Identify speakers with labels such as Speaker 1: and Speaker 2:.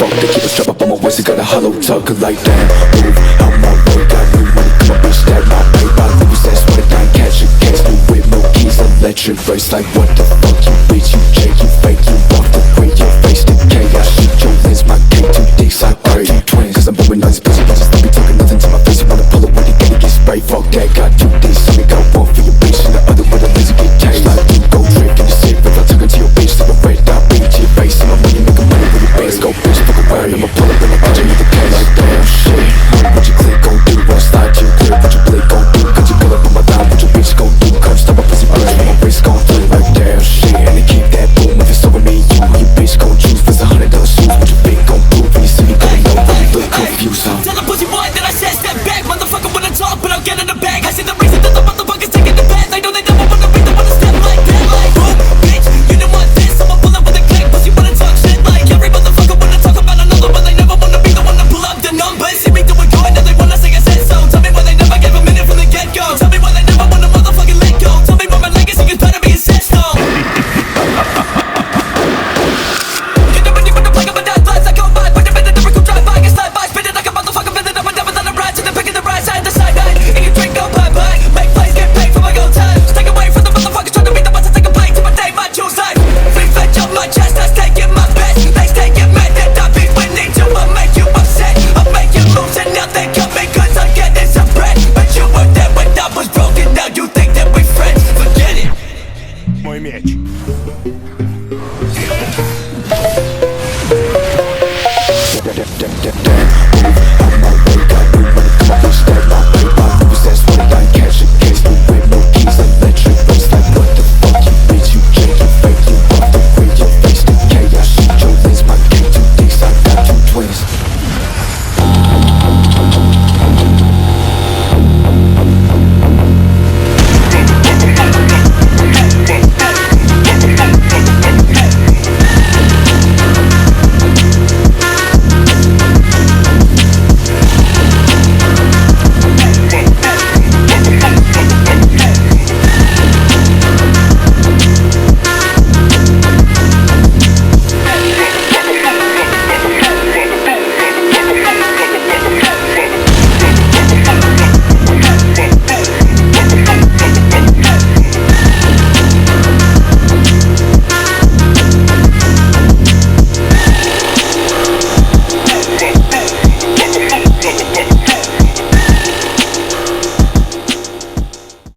Speaker 1: fuck, they keep a strap up on my waist and got a hollow tuck like that. Move out my way, got new money, come on bitch, that my paper. I lose that, swear to God, catch a case, new whip, no keys, electric race. Like what the fuck, you bitch, you Jake, you fake, you walk the way, your face decay. I shoot your lens, my K2 dicks, I pray you twins. Cause I'm blowing all these pussy bitches, don't be talking nothing to my face. You wanna pull it when you get sprayed, fuck that, got two D's. Something got one for your bitch, and the other with a lazy get tased. Like you go drink in the city, without talking to your bitch, like a red dot, beat to your face. And I'm money, making money with your base, go bitch, fuck around, I'ma pull up in the kitchen, you the cash. Like damn shit, what you click gon' do, wanna slide you clear, what you blink gon' do, cause you pull up on my dime, what your bitch gon' do, come stop my pussy burn, my wrist gon' feel like damn shit. And they keep that boom, if it's over me, you bitch gon' choose, for $100 shoes, what your bitch gon' do, when you see me going low, when you look confused, huh?
Speaker 2: Tell the pussy boy that I said step back, motherfucker wanna talk, but I'll get in the bag. I see the reason that the motherfuckers taking the bad, they know they never wanna be the one to step like that. Like boom, bitch, you don't want this, I'ma pull up with a click, pussy wanna talk shit like every motherfucker wanna talk about another, but they never wanna be the one to pull up the numbers. See me doing good, now they wanna say I said so. Tell me why they never gave a minute from the get-go. Tell me why they never wanna motherfucking let go. Tell me why my legacy is better be a set stone. You never knew what the plug of a death flies I go by, but the minute never could drive by, get slide by, spin it like a motherfucker, bend it up and never done a ride, to the pick of the right side, the side night, and you drink, go bye-bye, make plays, get paid for my own time, stay away from the motherfuckers trying to be the ones that take a plate to my day, my choose life, free fetch on my chest, I taking my best, they taking mad that I be winning to, I'll make you upset, I'll make you lose, and now they coming cause I'm getting some bread, but you were there when I was broken, now you think that we friends, forget it.
Speaker 3: Мой меч.